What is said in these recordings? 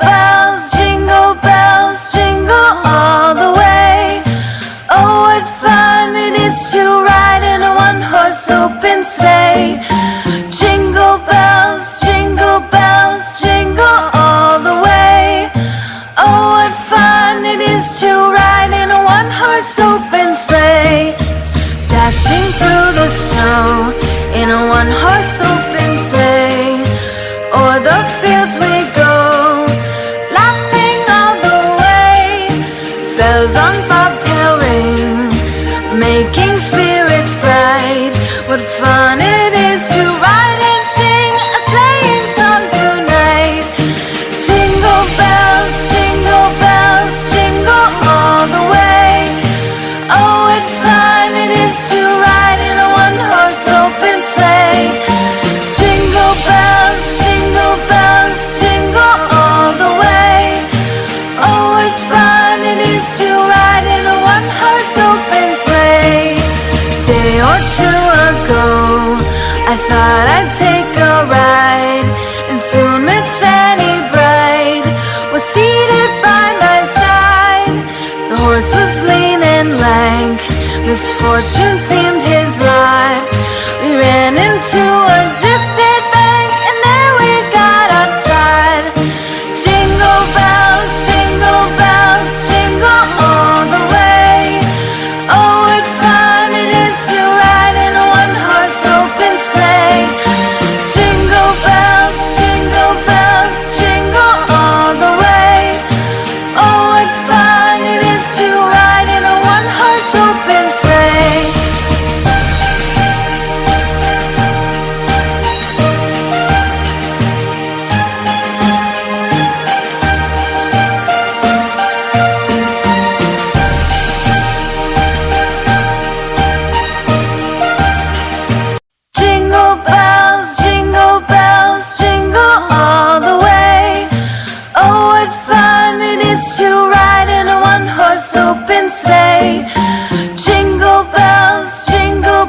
bells, jingle all the way. Oh, what fun it is to ride in a one-horse open sleigh. Jingle bells, jingle all the way. Oh, what fun it is to ride in a one-horse open sleigh. Dashing through the snow in a one-horse open sleigh. O'er the fields we go, laughing all the way. Bells on bobtail ring, making spirits bright. What fun it is to ride and sing a sleighing song tonight. Jingle bells, jingle all the way. Oh, what fun it is to ride in a one-horse open sleigh. Jingle bells, jingle all the way. Oh, what fun it is to ride in a one-horse open sleigh. Day or two ago, I thought I'd take a ride, and soon Miss Fanny Bright was seated by my side. The horse was lean and lank, misfortune seemed his lot. We ran into a drifted bank, and there we got upside. Jingle bells, jingle all the way. Oh, what fun it is to ride in a one-horse open sleigh. Jingle bells, jingle all the way. Oh, what fun it is to ride in a one-horse open sleigh. Jingle bells, jingle all the way. Oh, what fun it is to ride in a one-horse open sleigh. Jingle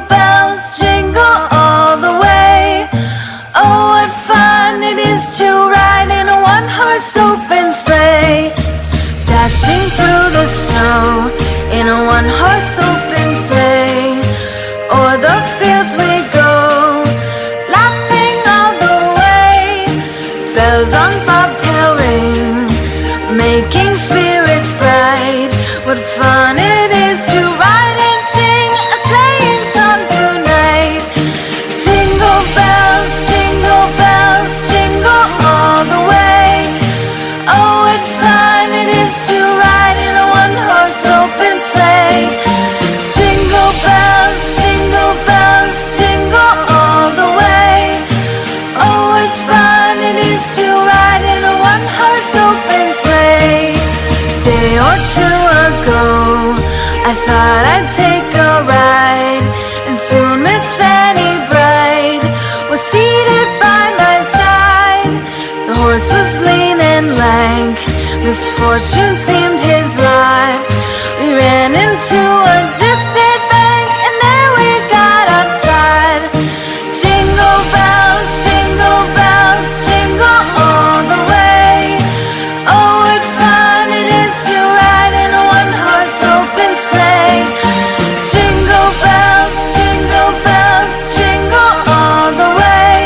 bells, jingle all the way. Oh, what fun it is to ride in a one-horse open sleigh. Dashing through the snow in a one-horse open sleigh. O'er the fields we go, laughing all the way. Bells on bobtail ring, making spirits bright. What fun it is to ride and sing a sleighing song tonight. Jingle bells, jingle all the way. Oh, what fun it is to ride in a one-horse open sleigh. Jingle bells, jingle all the way. Oh, what fun it is to ride in a one-horse open sleigh. Day or two ago, I thought I'd take a ride, and soon Miss Fanny Bright was seated by my side. The horse was lean and lank, misfortune seemed his lot. We ran into a drifted bank, and there we got upside. Jingle bells, jingle all the way. Oh, what fun it is to ride in a one-horse open sleigh. Jingle bells, jingle all the way.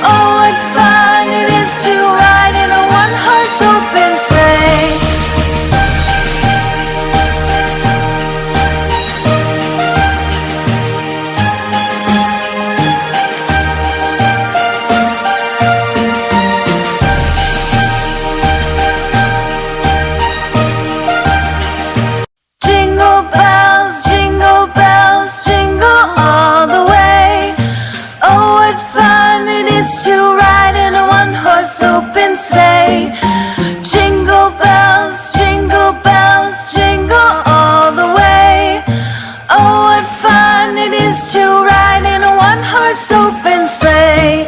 Oh, what fun it is to ride in a one-horse open sleigh. Jingle bells, jingle all the way. Oh, what fun it is to ride in a one-horse open sleigh. Jingle bells, jingle all the way. Oh, what fun it is to ride in a one-horse open sleigh.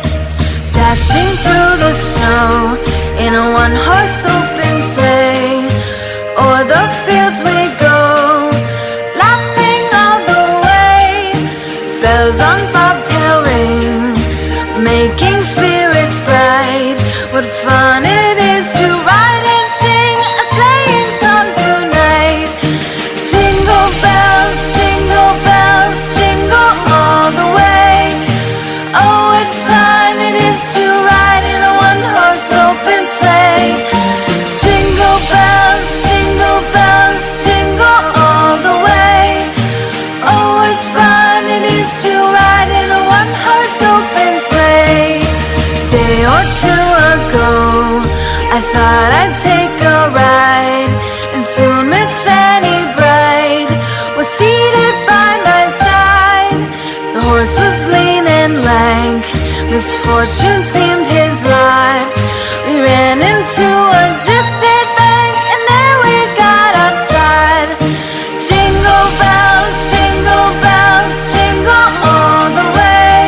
Dashing through the snow in a one-horse open sleigh. O'er the fields we go, laughing all the way. Bells on bobtail ring, making spirits bright. What fun it is thought I'd take a ride, and soon Miss Fanny Bright was seated by my side. The horse was lean and lank, misfortune seemed his lot. We ran into a drifted bank, and there we got upside. Jingle bells, jingle all the way.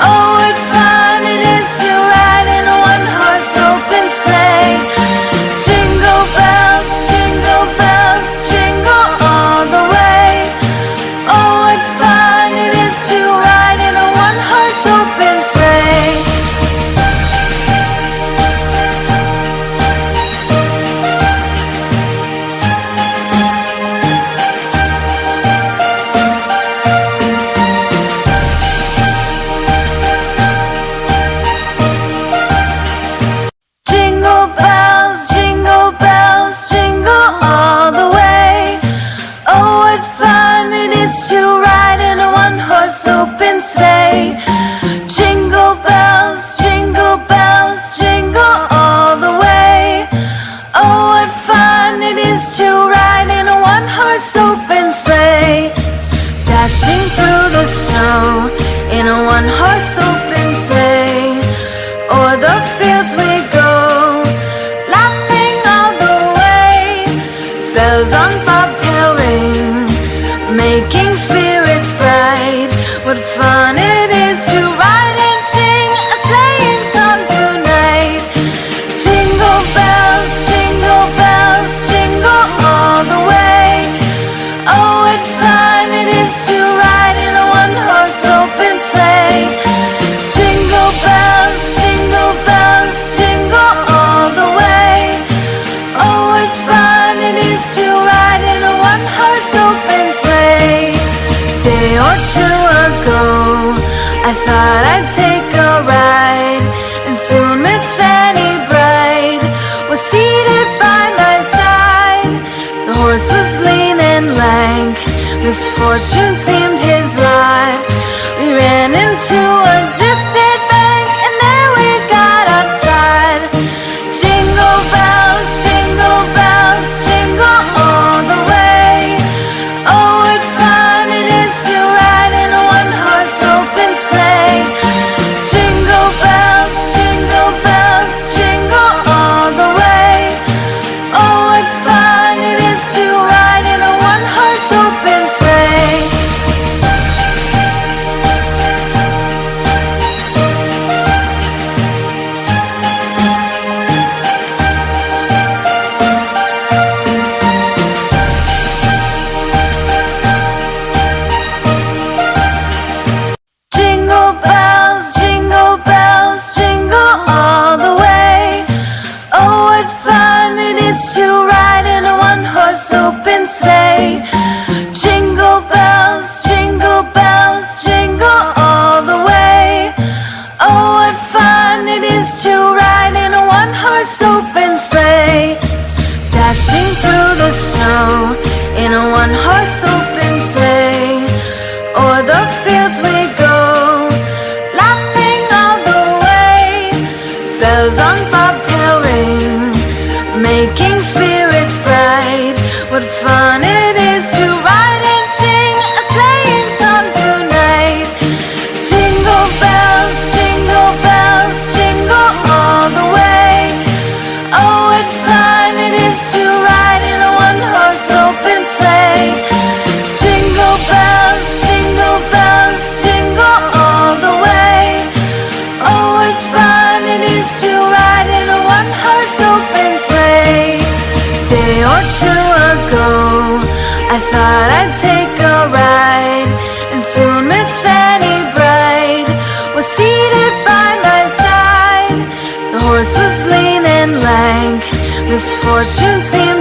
Oh, what fun it is to ride in a one-horse open sleigh. Jingle bells, jingle all the way. Oh, what fun it is to ride in a one-horse open sleigh. Jingle bells, jingle all the way. Oh, what fun it is to ride in a one-horse open sleigh. Jingle bells, jingle all the way. Oh, what fun it is to ride in a one-horse open sleigh. Dashing through the snow in a one-horse open sleigh. O'er the fields we go, laughing all the way. Bells on bobtail ring, making spirits bright. What fun it is to ride and sing a sleighing song tonight. Jingle bells, jingle all the way. Oh, what fun it is to ride in a one-horse open sleigh. Jingle bells, jingle all the way. Oh, what fun it is to ride in a one-horse open sleigh. Day or two ago, I thought I'd take a ride, and soon Miss Fanny Bright was seated by my side. The horse was lean and lank, misfortune seemed his lot. We ran into a drifted bank, and there we got upside. Jingle bells, jingle all the way. Oh, what fun it is to ride in a one-horse open sleigh. Jingle bells, jingle all the way. Oh, what fun it is to ride in a one-horse open sleigh. Jingle bells, jingle all the way. Oh, what fun it is to ride in a one-horse open sleigh. Jingle bells, jingle all the way. Oh, what fun it is to ride in a one-horse open sleigh. Dashing through the snow in a one-horse open sleigh. O'er the fields we go, laughing all the way. Bells on bobtail ring, making spirits bright. What fun it is to ride and sing a sleighing song tonight. Jingle bells, jingle all the way. Oh, what fun it is to ride in a one-horse open sleigh. Jingle bells, jingle all the way. Oh, what fun it is to ride in a one-horse open sleigh. Day or two ago, I thought I'd take a ride, and soon Miss Fanny Bright was seated by my side. The horse was lean and lank, misfortune seemed